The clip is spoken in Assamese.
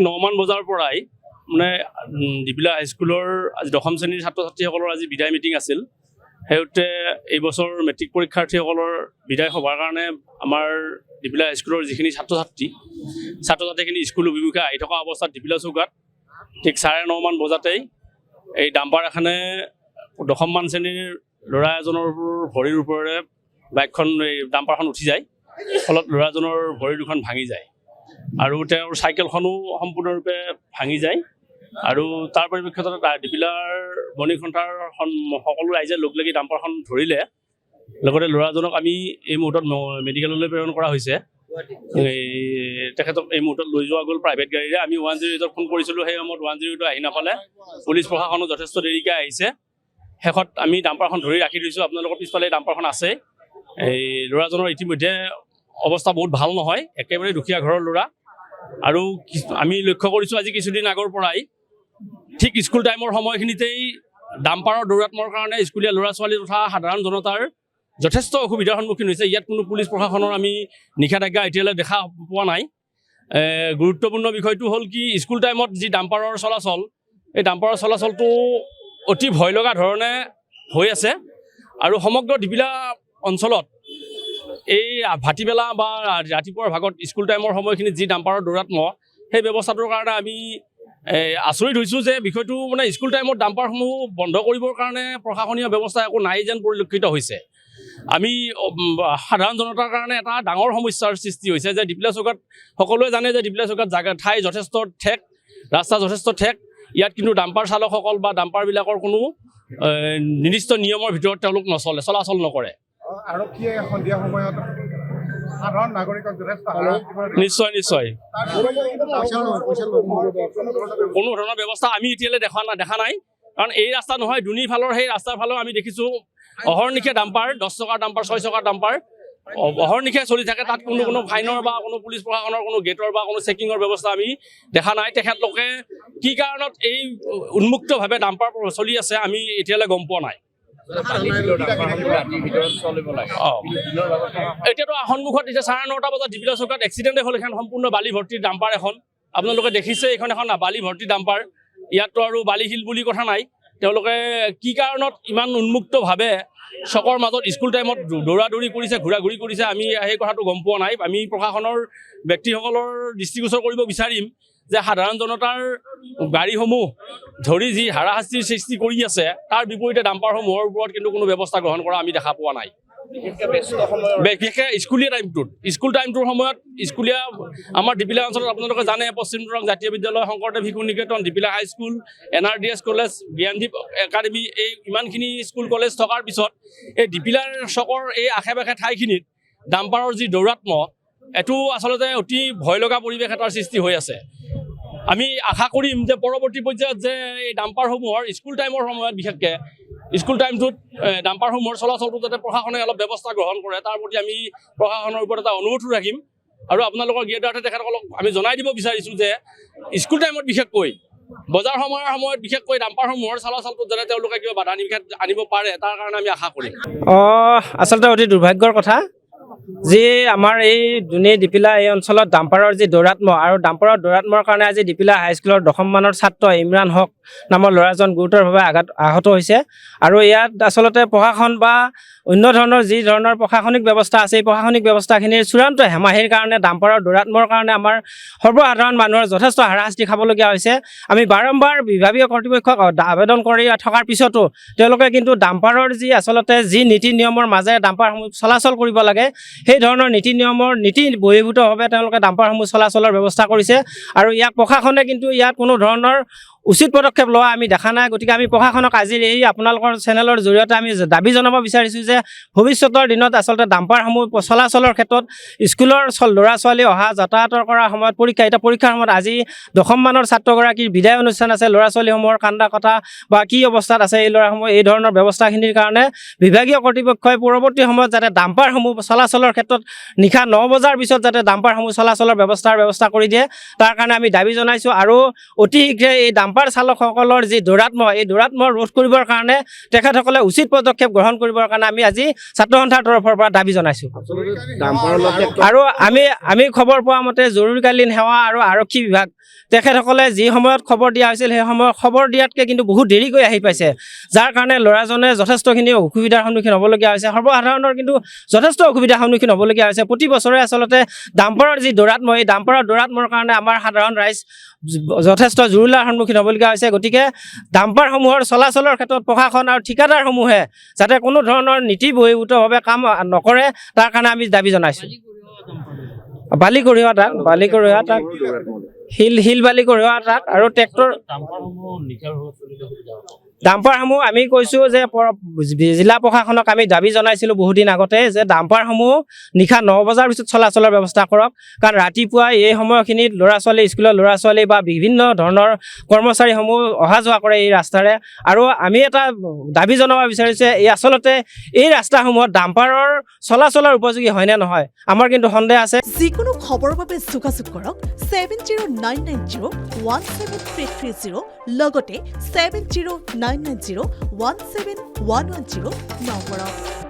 9মান বজাৰ পৰাই মানে ডিবিলা হাইস্কুলৰ আজি 10ম শ্ৰেণীৰ ছাত্ৰ ছাত্ৰীসকলৰ আজি বিদায় মিটিং আছিল। সেইতে এই বছৰ মেট্ৰিক পৰীক্ষাৰ্থীসকলৰ বিদায় সভাৰ কাৰণে আমাৰ ডিবিলা হাইস্কুলৰ যিখিনি ছাত্ৰ ছাত্ৰীখিনি স্কুল অভিমুখে আহি থকা অৱস্থাত ডিবিলা চৌকাত ঠিক 9:30মান বজাতেই এই ডাম্পাৰ এখনে 10মান শ্ৰেণীৰ ল'ৰা এজনৰ ভৰিৰ ওপৰেৰে বাইকখন এই ডাম্পাৰখন উঠি যায়। ফলত ল'ৰাজনৰ ভৰি দুখন ভাঙি যায় আৰু তেওঁৰ চাইকেলখনো সম্পূৰ্ণৰূপে ভাঙি যায়। আৰু তাৰ পৰিপ্ৰেক্ষিতত ডিবিলাৰ বণিকসন্থাৰ সকলো ৰাইজে লগ লাগি ডাম্পাৰখন ধৰিলে। লগতে ল'ৰাজনক আমি এই মুহূৰ্তত মেডিকেললৈ প্ৰেৰণ কৰা হৈছে। তেখেতক এই মুহূৰ্তত লৈ যোৱা গ'ল প্ৰাইভেট গাড়ীৰে। আমি 108ত ফোন কৰিছিলোঁ, সেই সময়ত 108 আহি নাপালে। পুলিচ প্ৰশাসনো যথেষ্ট দেৰিকৈ আহিছে। শেষত আমি ডাম্পাৰখন ধৰি ৰাখি দিছোঁ। আপোনালোকৰ পিছফালে ডাম্পাৰখন আছে। এই ল'ৰাজনৰ ইতিমধ্যে অৱস্থা বহুত ভাল নহয়, একেবাৰে দুখীয়া ঘৰৰ ল'ৰা। আৰু আমি লক্ষ্য কৰিছোঁ আজি কিছুদিন আগৰ পৰাই ঠিক স্কুল টাইমৰ সময়খিনিতেই ডাম্পাৰৰ দৌৰাত্মৰ কাৰণে স্কুলীয়া ল'ৰা ছোৱালী তথা সাধাৰণ জনতাৰ যথেষ্ট অসুবিধাৰ সন্মুখীন হৈছে। ইয়াত কোনো পুলিচ প্ৰশাসনৰ আমি নিষেধাজ্ঞা এতিয়ালৈ দেখা পোৱা নাই। গুৰুত্বপূৰ্ণ বিষয়টো হ'ল কি, স্কুল টাইমত যি ডাম্পাৰৰ চলাচল, এই ডাম্পাৰৰ চলাচলটো অতি ভয় লগা ধৰণে হৈ আছে। আৰু সমগ্ৰ ডিবিলা অঞ্চলত এই ভাটিবেলা বা ৰাতিপুৱাৰ ভাগত স্কুল টাইমৰ সময়খিনিত যি ডাম্পাৰৰ দৌৰাত্ম, সেই ব্যৱস্থাটোৰ কাৰণে আমি আচৰিত হৈছোঁ যে বিষয়টো মানে স্কুল টাইমত ডাম্পাৰসমূহ বন্ধ কৰিবৰ কাৰণে প্ৰশাসনীয় ব্যৱস্থা একো নাই যেন পৰিলক্ষিত হৈছে। আমি সাধাৰণ জনতাৰ কাৰণে এটা ডাঙৰ সমস্যাৰ সৃষ্টি হৈছে যে ডিবিলা চৌকাত সকলোৱে জানে যে ডিবিলা চৌকাত ঠাই যথেষ্ট ঠেক, ৰাস্তা যথেষ্ট ঠেক। ইয়াত কিন্তু ডাম্পাৰ চালকসকল বা ডাম্পাৰবিলাকৰ কোনো নিৰ্দিষ্ট নিয়মৰ ভিতৰত তেওঁলোক চলাচল নকৰে। আৰক্ষীয়ে সন্ধিয়া সময়ত সাধাৰণ নাগৰিকক যথেষ্ট নিশ্চয় কোনো ধৰণৰ ব্যৱস্থা আমি এতিয়ালৈ দেখা নাই। কাৰণ এই ৰাস্তা নহয়, দুনীফালৰ সেই ৰাস্তাৰ ফালেও আমি দেখিছোঁ অহৰ্নিশে ডাম্পাৰ, 10 চকাৰ ডাম্পাৰ, 6 চকাৰ ডাম্পাৰ অহৰ্নিশে চলি থাকে। তাত কোনো ফাইনৰ বা কোনো পুলিচ প্ৰশাসনৰ কোনো গেটৰ বা কোনো চেকিঙৰ ব্যৱস্থা আমি দেখা নাই। তেখেতলোকে কি কাৰণত এই উন্মুক্তভাৱে ডাম্পাৰ চলি আছে আমি এতিয়ালৈ গম পোৱা নাই। এতিয়াতো সন্মুখত এতিয়া 9:30 বজাত ডিবিলা চৌকাত এক্সিডেণ্টে হ'ল। এখন সম্পূৰ্ণ বালি ভৰ্তিৰ ডাম্পাৰ এখন আপোনালোকে দেখিছে। এইখন এখন বালি ভৰ্তি ডাম্পাৰ। ইয়াততো আৰু বালিশিল বুলি কথা নাই। তেওঁলোকে কি কাৰণত ইমান উন্মুক্তভাৱে চকৰ মাজত স্কুল টাইমত দৌৰা-দৌৰি কৰিছে, ঘূৰা-ঘূৰি কৰিছে, আমি সেই কথাটো গম পোৱা নাই। আমি প্ৰশাসনৰ ব্যক্তিসকলৰ দৃষ্টিগোচৰ কৰিব বিচাৰিম যে সাধাৰণ জনতাৰ গাড়ীসমূহ ধৰি যি হাৰাশাস্তিৰ সৃষ্টি কৰি আছে, তাৰ বিপৰীতে ডাম্পাৰসমূহৰ ওপৰত কিন্তু কোনো ব্যৱস্থা গ্ৰহণ কৰা আমি দেখা পোৱা নাই। বিশেষকৈ স্কুল টাইমটোৰ সময়ত স্কুলীয়া আমাৰ ডিবিলা অঞ্চলত আপোনালোকে জানে পশ্চিম দৰং জাতীয় Vidyalaya, Sankardev Shishu Niketan, Dibila high school, NRDS college, Gyandeep academy, এই ইমানখিনি স্কুল কলেজ থকাৰ পিছত এই ডিবিলাৰ চকৰ এই আশে পাশে ঠাইখিনিত ডাম্পাৰৰ যি দৌৰাত্ম, এইটো আচলতে অতি ভয় লগা পৰিৱেশ এটাৰ সৃষ্টি হৈ আছে। আমি আশা কৰিম যে পৰৱৰ্তী পৰ্যায়ত যে এই ডাম্পাৰসমূহৰ স্কুল টাইমৰ সময়ত বিশেষকৈ স্কুল টাইমটোত ডাম্পাৰসমূহৰ চলাচলটো যাতে প্ৰশাসনে অলপ ব্যৱস্থা গ্ৰহণ কৰে, তাৰ প্ৰতি আমি প্ৰশাসনৰ ওপৰত এটা অনুৰোধ ৰাখিম। আৰু আপোনালোকৰ গেটাৰ্থে তেখেতসকলক আমি জনাই দিব বিচাৰিছোঁ যে স্কুল টাইমত বিশেষকৈ বজাৰ সময়ত বিশেষকৈ ডাম্পাৰসমূহৰ চলাচলটোত যাতে তেওঁলোকে কিবা বাধা নিষেধ আনিব পাৰে, তাৰ কাৰণে আমি আশা কৰিম। আচলতে অতি দুৰ্ভাগ্যৰ কথা যি আমাৰ এই ডিবিলা এই অঞ্চলত ডাম্পাৰৰ যি দৌৰাত্ম আৰু ডাম্পাৰৰ দৌৰাত্মৰ কাৰণে আজি ডিবিলা হাইস্কুলৰ 10ম মানৰ ছাত্ৰ ইমৰান হক নামৰ ল'ৰাজন গুৰুতৰভাৱে আহত হৈছে। আৰু ইয়াত আচলতে প্ৰশাসন বা অন্য ধৰণৰ যি ধৰণৰ প্ৰশাসনিক ব্যৱস্থা আছে, এই প্ৰশাসনিক ব্যৱস্থাখিনিৰ চূড়ান্ত হেমাহিৰ কাৰণে ডাম্পাৰৰ দৌৰাত্মৰ কাৰণে আমাৰ সৰ্বসাধাৰণ মানুহৰ যথেষ্ট হাৰাশাস্তি খাবলগীয়া হৈছে। আমি বাৰম্বাৰ বিভাগীয় কৰ্তৃপক্ষক আবেদন কৰি থকাৰ পিছতো তেওঁলোকে কিন্তু ডাম্পাৰৰ যি আচলতে যি নীতি নিয়মৰ মাজেৰে ডাম্পাৰসমূহ চলাচল কৰিব লাগে, সেই ধৰণৰ নীতি বহিৰ্ভূতভাৱে তেওঁলোকে ডাম্পাৰসমূহ চলাচলৰ ব্যৱস্থা কৰিছে। আৰু ইয়াক প্ৰশাসনে কিন্তু ইয়াত কোনো ধৰণৰ উচিত পদক্ষেপ লোৱা আমি দেখা নাই। গতিকে আমি প্ৰশাসনক আজি এই আপোনালোকৰ চেনেলৰ জৰিয়তে আমি দাবী জনাব বিচাৰিছোঁ যে ভৱিষ্যতৰ দিনত আচলতে ডাম্পাৰসমূহ চলাচলৰ ক্ষেত্ৰত স্কুলৰ ল'ৰা ছোৱালী অহা যাতায়াতৰ কৰাৰ সময়ত পৰীক্ষাৰ সময়ত আজি 10ম মানৰ ছাত্ৰগৰাকীৰ বিদায় অনুষ্ঠান আছে, ল'ৰা ছোৱালীসমূহৰ কান্দা কথা বা কি অৱস্থাত আছে এই ল'ৰাসমূহ, এই ধৰণৰ ব্যৱস্থাখিনিৰ কাৰণে বিভাগীয় কৰ্তৃপক্ষই পৰৱৰ্তী সময়ত যাতে ডাম্পাৰসমূহ চলাচলৰ ক্ষেত্ৰত নিশা 9 বজাৰ পিছত যাতে ডাম্পাৰসমূহ চলাচলৰ ব্যৱস্থা কৰি দিয়ে, তাৰ কাৰণে আমি দাবী জনাইছোঁ। আৰু অতি শীঘ্ৰে এই ডাম্পাৰ ডাম্পাৰ চালকসকলৰ যি দৌৰাত্ম এই দৌৰাত্ম ৰোধ কৰিবৰ কাৰণে তেখেতসকলে উচিত পদক্ষেপ গ্ৰহণ কৰিবৰ কাৰণে আমি আজি ছাত্ৰ সন্থাৰ তৰফৰ পৰা দাবী জনাইছোঁ আৰু আমি খবৰ পোৱা মতে জৰুৰীকালীন সেৱা আৰু আৰক্ষী বিভাগ তেখেতসকলে যি সময়ত খবৰ দিয়া হৈছিল সেই সময়ত খবৰ দিয়াতকৈ কিন্তু বহুত দেৰিকৈ আহি পাইছে যাৰ কাৰণে ল'ৰাজনে যথেষ্টখিনি অসুবিধাৰ সন্মুখীন হ'বলগীয়া হৈছে সৰ্বসাধাৰণৰ কিন্তু যথেষ্ট অসুবিধাৰ সন্মুখীন হ'বলগীয়া হৈছে প্ৰতি বছৰে আচলতে ডাম্পাৰৰ যি দৌৰাত্ম এই ডাম্পাৰৰ দৌৰাত্মৰ কাৰণে আমাৰ সাধাৰণ ৰাইজ যথেষ্ট জুৰুলাৰ সন্মুখীন হ'বলগীয়া হৈছে গতিকে ডাম্পাৰসমূহৰ চলাচলৰ ক্ষেত্ৰত প্ৰশাসন আৰু ঠিকাদাৰসমূহে যাতে কোনো ধৰণৰ নীতি বহিৰ্ভূতভাৱে কাম নকৰে তাৰ কাৰণে আমি দাবী জনাইছোঁ বালি কঢ়িওৱা ট্ৰাক শিল বালি কঢ়িওৱা ট্ৰাক আৰু ট্ৰেক্টৰ ডাম্পাৰসমূহ আমি কৈছোঁ যে জিলা প্ৰশাসনক আমি দাবী জনাইছিলোঁ বহুদিন আগতে যে ডাম্পাৰসমূহ নিশা 9 বজাৰ পিছত চলাচলৰ ব্যৱস্থা কৰক কাৰণ ৰাতিপুৱা এই সময়খিনিত স্কুলৰ ল'ৰা ছোৱালী বা বিভিন্ন ধৰণৰ কৰ্মচাৰীসমূহ অহা যোৱা কৰে এই ৰাস্তাৰে আৰু আমি এটা দাবী জনাব বিচাৰিছে আচলতে এই ৰাস্তাসমূহত ডাম্পাৰৰ চলাচলৰ উপযোগী হয়নে নহয় আমাৰ কিন্তু সন্দেহ আছে যিকোনো খবৰৰ বাবে যোগাযোগ কৰক 7099017330 লগতে 7099017110 নম্বৰত